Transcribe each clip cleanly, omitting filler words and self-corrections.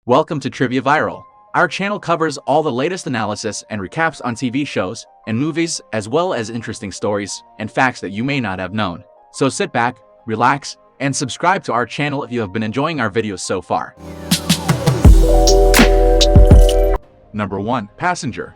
Welcome to Trivia Viral. Our channel covers all the latest analysis and recaps on TV shows and movies, as well as interesting stories and facts that you may not have known. So sit back, relax, and subscribe to our channel if you have been enjoying our videos so far. Number 1. Passenger.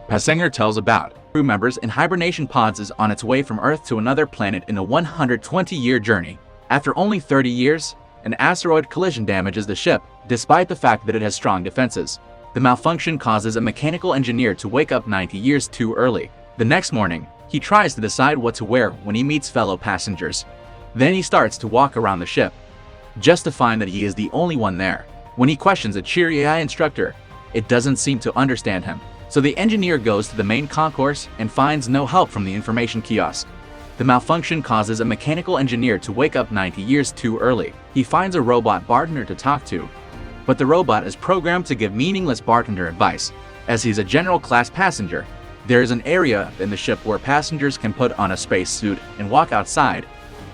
Passenger tells about crew members in hibernation pods is on its way from Earth to another planet in a 120-year journey. After only 30 years, an asteroid collision damages the ship, despite the fact that it has strong defenses. The malfunction causes a mechanical engineer to wake up 90 years too early. The next morning, he tries to decide what to wear when he meets fellow passengers. Then he starts to walk around the ship, just to find that he is the only one there. When he questions a cheery AI instructor, it doesn't seem to understand him. So the engineer goes to the main concourse and finds no help from the information kiosk. The malfunction causes a mechanical engineer to wake up 90 years too early. He finds a robot bartender to talk to, but the robot is programmed to give meaningless bartender advice. As he's a general class passenger, there is an area in the ship where passengers can put on a space suit and walk outside,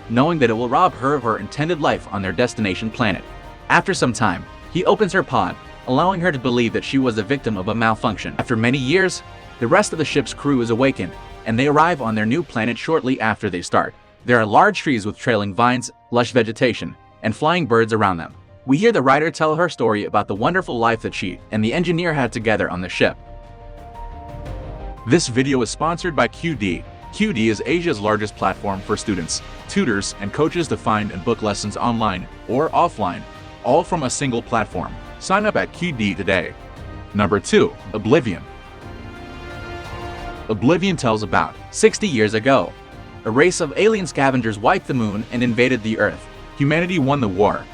knowing that it will rob her of her intended life on their destination planet. After some time, he opens her pod, allowing her to believe that she was the victim of a malfunction. After many years, the rest of the ship's crew is awakened, and they arrive on their new planet shortly after they start. There are large trees with trailing vines, lush vegetation, and flying birds around them. We hear the writer tell her story about the wonderful life that she and the engineer had together on the ship. This video is sponsored by QD. QD is Asia's largest platform for students, tutors, and coaches to find and book lessons online or offline, all from a single platform. Sign up at QD today. Number 2. Oblivion. Oblivion tells about 60 years ago. A race of alien scavengers wiped the moon and invaded the Earth. Humanity won the war,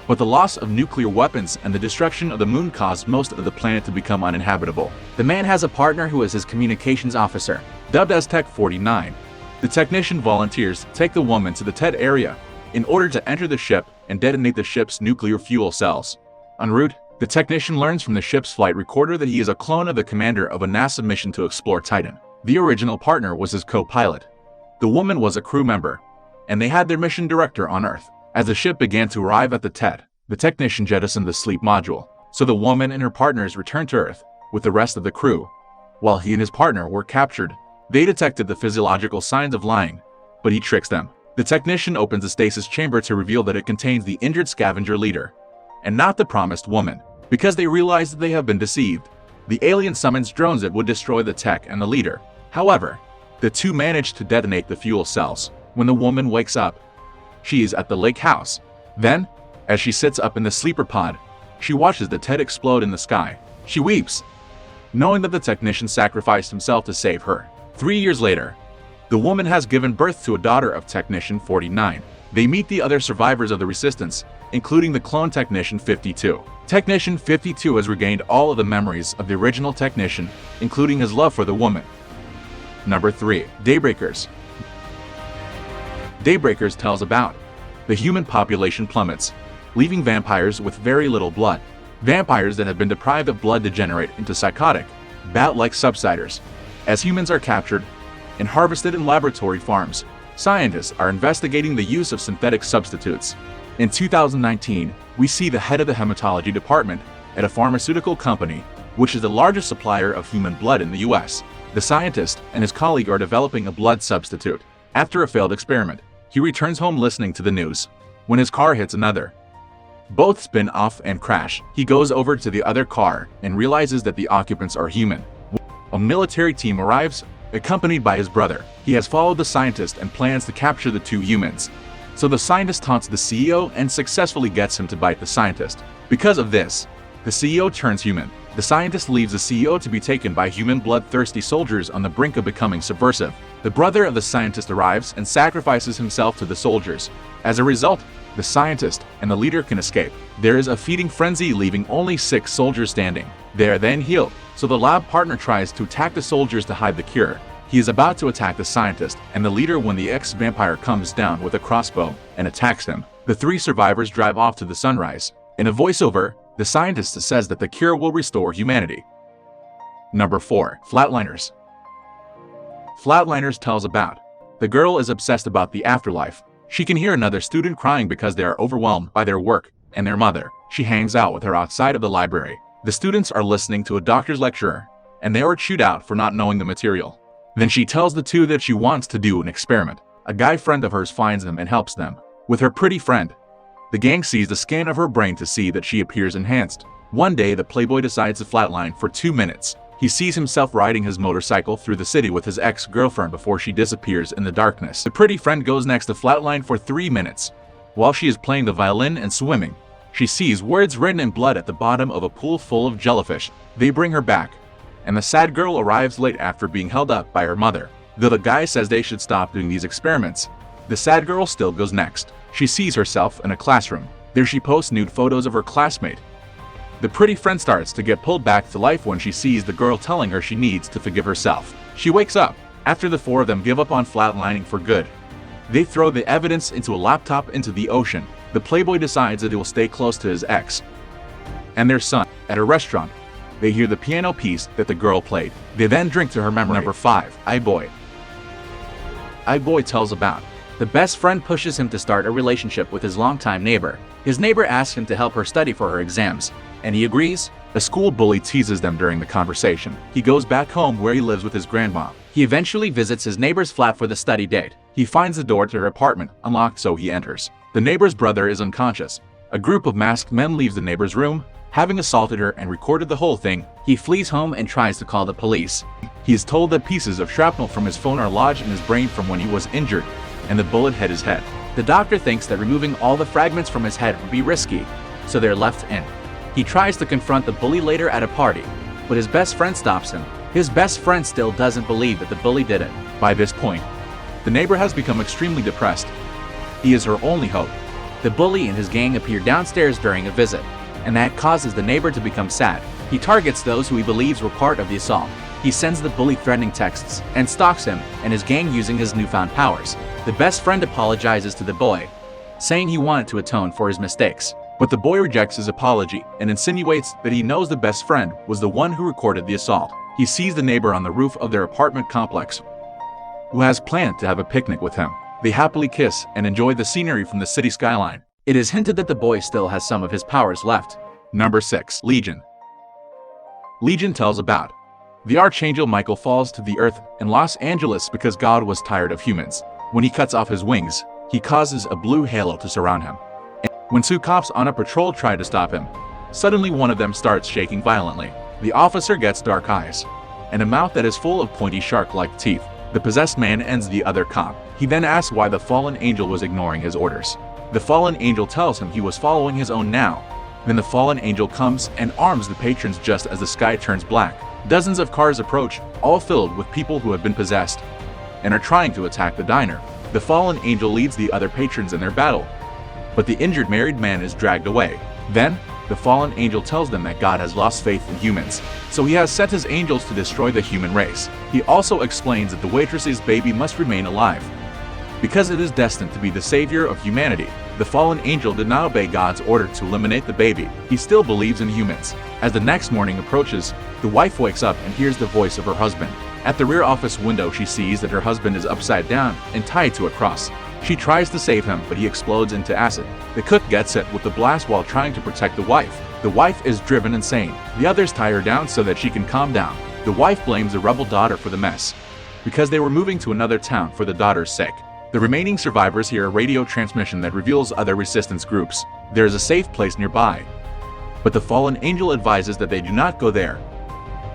but the loss of nuclear weapons and the destruction of the moon caused most of the planet to become uninhabitable. The man has a partner who is his communications officer, dubbed as Tech 49. The technician volunteers take the woman to the TED area in order to enter the ship and detonate the ship's nuclear fuel cells. En route, the technician learns from the ship's flight recorder that he is a clone of the commander of a NASA mission to explore Titan. The original partner was his co-pilot. The woman was a crew member, and they had their mission director on Earth. As the ship began to arrive at the TED, the technician jettisoned the sleep module, so the woman and her partners returned to Earth with the rest of the crew. While he and his partner were captured, they detected the physiological signs of lying, but he tricks them. The technician opens the stasis chamber to reveal that it contains the injured scavenger leader, and not the promised woman. Because they realize that they have been deceived, the alien summons drones that would destroy the tech and the leader. However, the two manage to detonate the fuel cells. When the woman wakes up, she is at the lake house. Then, as she sits up in the sleeper pod, she watches the TED explode in the sky. She weeps, knowing that the technician sacrificed himself to save her. 3 years later, the woman has given birth to a daughter of Technician 49. They meet the other survivors of the resistance, including the clone Technician 52. Technician 52 has regained all of the memories of the original technician, including his love for the woman. Number 3. Daybreakers. Daybreakers tells about the human population plummets, leaving vampires with very little blood. Vampires that have been deprived of blood degenerate into psychotic, bat-like subsiders. As humans are captured and harvested in laboratory farms, scientists are investigating the use of synthetic substitutes. In 2019, we see the head of the hematology department at a pharmaceutical company, which is the largest supplier of human blood in the US. The scientist and his colleague are developing a blood substitute. After a failed experiment, he returns home listening to the news, when his car hits another. Both spin off and crash. He goes over to the other car and realizes that the occupants are human. A military team arrives, accompanied by his brother. He has followed the scientist and plans to capture the two humans. So the scientist taunts the CEO and successfully gets him to bite the scientist. Because of this, the CEO turns human. The scientist leaves the CEO to be taken by human bloodthirsty soldiers on the brink of becoming subversive. The brother of the scientist arrives and sacrifices himself to the soldiers. As a result, the scientist and the leader can escape. There is a feeding frenzy, leaving only 6 soldiers standing. They are then healed, so the lab partner tries to attack the soldiers to hide the cure. He is about to attack the scientist and the leader when the ex-vampire comes down with a crossbow and attacks him. The 3 survivors drive off to the sunrise. In a voiceover, the scientist says that the cure will restore humanity. Number 4. Flatliners. Flatliners tells about the girl is obsessed about the afterlife. She can hear another student crying because they are overwhelmed by their work and their mother. She hangs out with her outside of the library. The students are listening to a doctor's lecturer, and they are chewed out for not knowing the material. Then she tells the two that she wants to do an experiment. A guy friend of hers finds them and helps them. With her pretty friend, the gang sees the scan of her brain to see that she appears enhanced. One day, the playboy decides to flatline for 2 minutes. He sees himself riding his motorcycle through the city with his ex-girlfriend before she disappears in the darkness. The pretty friend goes next to flatline for 3 minutes. While she is playing the violin and swimming, she sees words written in blood at the bottom of a pool full of jellyfish. They bring her back, and the sad girl arrives late after being held up by her mother. Though the guy says they should stop doing these experiments, the sad girl still goes next. She sees herself in a classroom. There she posts nude photos of her classmate. The pretty friend starts to get pulled back to life when she sees the girl telling her she needs to forgive herself. She wakes up after the four of them give up on flatlining for good. They throw the evidence into a laptop into the ocean. The playboy decides that he will stay close to his ex and their son. At a restaurant, they hear the piano piece that the girl played. They then drink to her memory. Number 5. I-Boy. I-Boy tells about the best friend pushes him to start a relationship with his longtime neighbor. His neighbor asks him to help her study for her exams, and he agrees. A school bully teases them during the conversation. He goes back home where he lives with his grandma. He eventually visits his neighbor's flat for the study date. He finds the door to her apartment unlocked, so he enters. The neighbor's brother is unconscious. A group of masked men leaves the neighbor's room, having assaulted her and recorded the whole thing. He flees home and tries to call the police. He is told that pieces of shrapnel from his phone are lodged in his brain from when he was injured, and the bullet hit his head. The doctor thinks that removing all the fragments from his head would be risky, so they're left in. He tries to confront the bully later at a party, but his best friend stops him. His best friend still doesn't believe that the bully did it. By this point, the neighbor has become extremely depressed. He is her only hope. The bully and his gang appear downstairs during a visit, and that causes the neighbor to become sad. He targets those who he believes were part of the assault. He sends the bully threatening texts and stalks him and his gang using his newfound powers. The best friend apologizes to the boy, saying he wanted to atone for his mistakes. But the boy rejects his apology and insinuates that he knows the best friend was the one who recorded the assault. He sees the neighbor on the roof of their apartment complex, who has planned to have a picnic with him. They happily kiss and enjoy the scenery from the city skyline. It is hinted that the boy still has some of his powers left. Number 6. Legion. Legion tells about the Archangel Michael falls to the earth in Los Angeles because God was tired of humans. When he cuts off his wings, he causes a blue halo to surround him. And when two cops on a patrol try to stop him, suddenly one of them starts shaking violently. The officer gets dark eyes and a mouth that is full of pointy shark-like teeth. The possessed man ends the other cop. He then asks why the fallen angel was ignoring his orders. The fallen angel tells him he was following his own now. Then the fallen angel comes and arms the patrons just as the sky turns black. Dozens of cars approach, all filled with people who have been possessed and are trying to attack the diner. The fallen angel leads the other patrons in their battle, but the injured married man is dragged away. Then, the fallen angel tells them that God has lost faith in humans, so he has sent his angels to destroy the human race. He also explains that the waitress's baby must remain alive, because it is destined to be the savior of humanity. The fallen angel did not obey God's order to eliminate the baby. He still believes in humans. As the next morning approaches, the wife wakes up and hears the voice of her husband. At the rear office window, she sees that her husband is upside down and tied to a cross. She tries to save him, but he explodes into acid. The cook gets hit with the blast while trying to protect the wife. The wife is driven insane. The others tie her down so that she can calm down. The wife blames the rebel daughter for the mess, because they were moving to another town for the daughter's sake. The remaining survivors hear a radio transmission that reveals other resistance groups. There is a safe place nearby, but the fallen angel advises that they do not go there,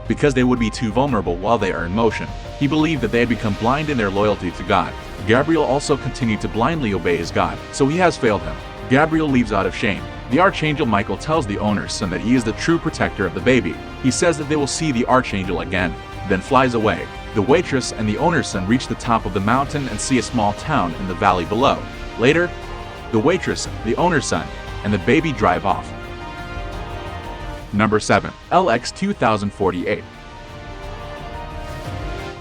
because they would be too vulnerable while they are in motion. He believed that they had become blind in their loyalty to God. Gabriel also continued to blindly obey his God, so he has failed him. Gabriel leaves out of shame. The Archangel Michael tells the owner's son that he is the true protector of the baby. He says that they will see the Archangel again, then flies away. The waitress and the owner's son reach the top of the mountain and see a small town in the valley below. Later, the waitress, the owner's son, and the baby drive off. Number 7. LX 2048.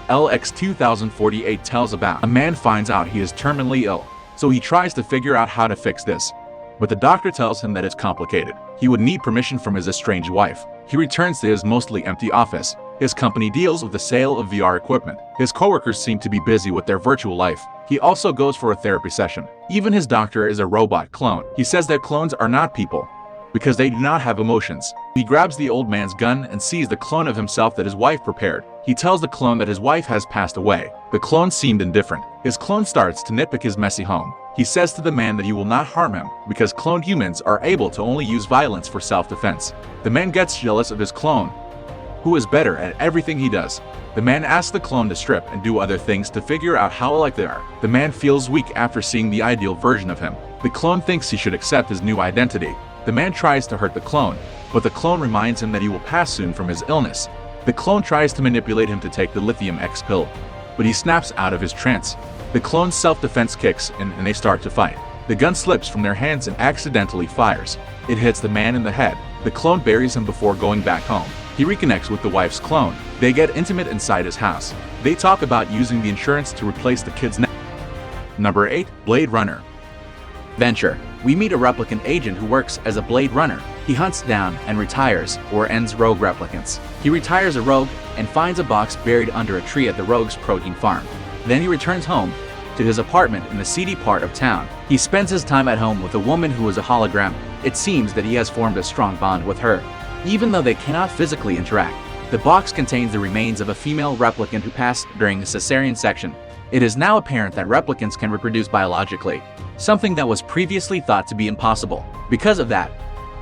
LX 2048 tells about a man finds out he is terminally ill, so he tries to figure out how to fix this. But the doctor tells him that it's complicated. He would need permission from his estranged wife. He returns to his mostly empty office. His company deals with the sale of VR equipment. His coworkers seem to be busy with their virtual life. He also goes for a therapy session. Even his doctor is a robot clone. He says that clones are not people, because they do not have emotions. He grabs the old man's gun and sees the clone of himself that his wife prepared. He tells the clone that his wife has passed away. The clone seemed indifferent. His clone starts to nitpick his messy home. He says to the man that he will not harm him because cloned humans are able to only use violence for self-defense. The man gets jealous of his clone, who is better at everything he does. The man asks the clone to strip and do other things to figure out how alike they are. The man feels weak after seeing the ideal version of him. The clone thinks he should accept his new identity. The man tries to hurt the clone, but the clone reminds him that he will pass soon from his illness. The clone tries to manipulate him to take the lithium X pill, but he snaps out of his trance. The clone's self-defense kicks in and they start to fight. The gun slips from their hands and accidentally fires. It hits the man in the head. The clone buries him before going back home. He reconnects with the wife's clone. They get intimate inside his house. They talk about using the insurance to replace the kid's neck. Number 8. Blade Runner. Venture. We meet a replicant agent who works as a Blade Runner. He hunts down and retires or ends rogue replicants. He retires a rogue and finds a box buried under a tree at the rogue's protein farm. Then he returns home to his apartment in the seedy part of town. He spends his time at home with a woman who is a hologram. It seems that he has formed a strong bond with her, even though they cannot physically interact. The box contains the remains of a female replicant who passed during a cesarean section. It is now apparent that replicants can reproduce biologically, something that was previously thought to be impossible. Because of that,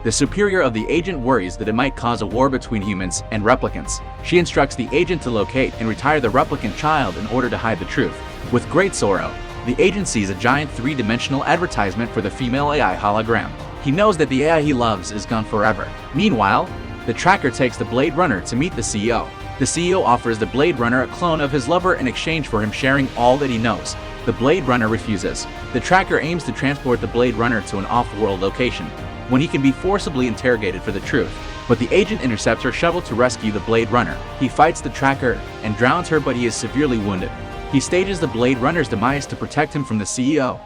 the superior of the agent worries that it might cause a war between humans and replicants. She instructs the agent to locate and retire the replicant child in order to hide the truth. With great sorrow, the agent sees a giant three-dimensional advertisement for the female AI hologram. He knows that the AI he loves is gone forever. Meanwhile, the tracker takes the Blade Runner to meet the CEO. The CEO offers the Blade Runner a clone of his lover in exchange for him sharing all that he knows. The Blade Runner refuses. The tracker aims to transport the Blade Runner to an off-world location, when he can be forcibly interrogated for the truth. But the agent intercepts her shuttle to rescue the Blade Runner. He fights the tracker and drowns her, but he is severely wounded. He stages the Blade Runner's demise to protect him from the CEO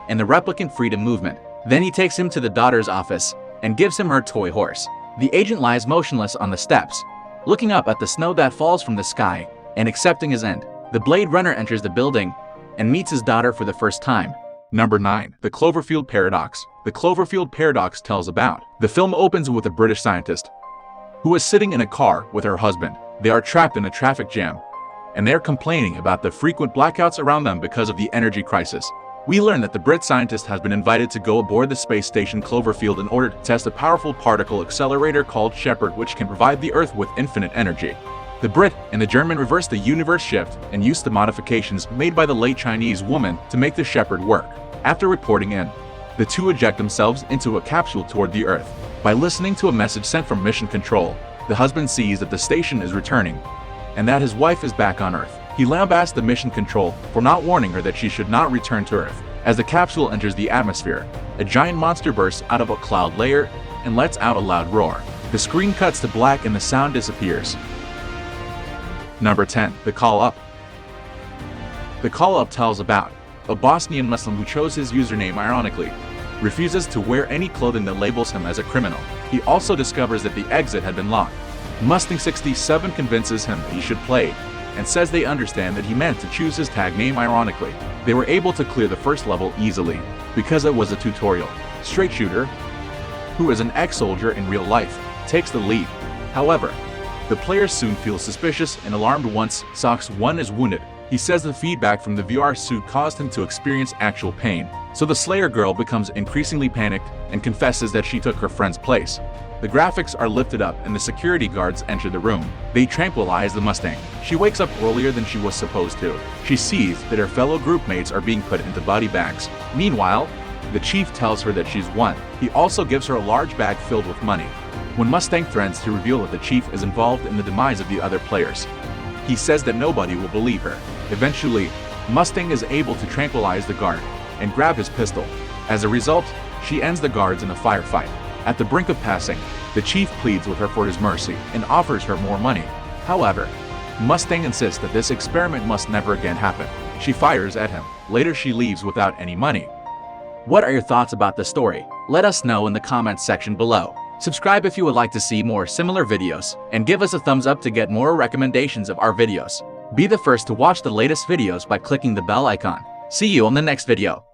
and the replicant freedom movement. Then he takes him to the daughter's office and gives him her toy horse. The agent lies motionless on the steps, looking up at the snow that falls from the sky and accepting his end. The Blade Runner enters the building and meets his daughter for the first time. Number 9. The Cloverfield Paradox. The Cloverfield Paradox tells about. The film opens with a British scientist who is sitting in a car with her husband. They are trapped in a traffic jam, and they're complaining about the frequent blackouts around them because of the energy crisis. We learn that the Brit scientist has been invited to go aboard the space station Cloverfield in order to test a powerful particle accelerator called Shepard, which can provide the Earth with infinite energy. The Brit and the German reverse the universe shift and use the modifications made by the late Chinese woman to make the Shepard work. After reporting in, the two eject themselves into a capsule toward the Earth. By listening to a message sent from Mission Control, the husband sees that the station is returning and that his wife is back on Earth. He lambasts the Mission Control for not warning her that she should not return to Earth. As the capsule enters the atmosphere, a giant monster bursts out of a cloud layer and lets out a loud roar. The screen cuts to black and the sound disappears. Number 10. The Call Up. The Call Up tells about a Bosnian Muslim who chose his username ironically, refuses to wear any clothing that labels him as a criminal. He also discovers that the exit had been locked. Mustang 67 convinces him that he should play and says they understand that he meant to choose his tag name ironically. They were able to clear the first level easily because it was a tutorial. Straight Shooter, who is an ex-soldier in real life, takes the lead. However, the players soon feel suspicious and alarmed once Sox 1 is wounded. He says the feedback from the VR suit caused him to experience actual pain. So the Slayer girl becomes increasingly panicked and confesses that she took her friend's place. The graphics are lifted up and the security guards enter the room. They tranquilize the Mustang. She wakes up earlier than she was supposed to. She sees that her fellow groupmates are being put into body bags. Meanwhile, the chief tells her that she's won. He also gives her a large bag filled with money. When Mustang threatens to reveal that the chief is involved in the demise of the other players, he says that nobody will believe her. Eventually, Mustang is able to tranquilize the guard and grab his pistol. As a result, she ends the guards in a firefight. At the brink of passing, the chief pleads with her for his mercy and offers her more money. However, Mustang insists that this experiment must never again happen. She fires at him. Later, she leaves without any money. What are your thoughts about the story? Let us know in the comments section below. Subscribe if you would like to see more similar videos, and give us a thumbs up to get more recommendations of our videos. Be the first to watch the latest videos by clicking the bell icon. See you on the next video.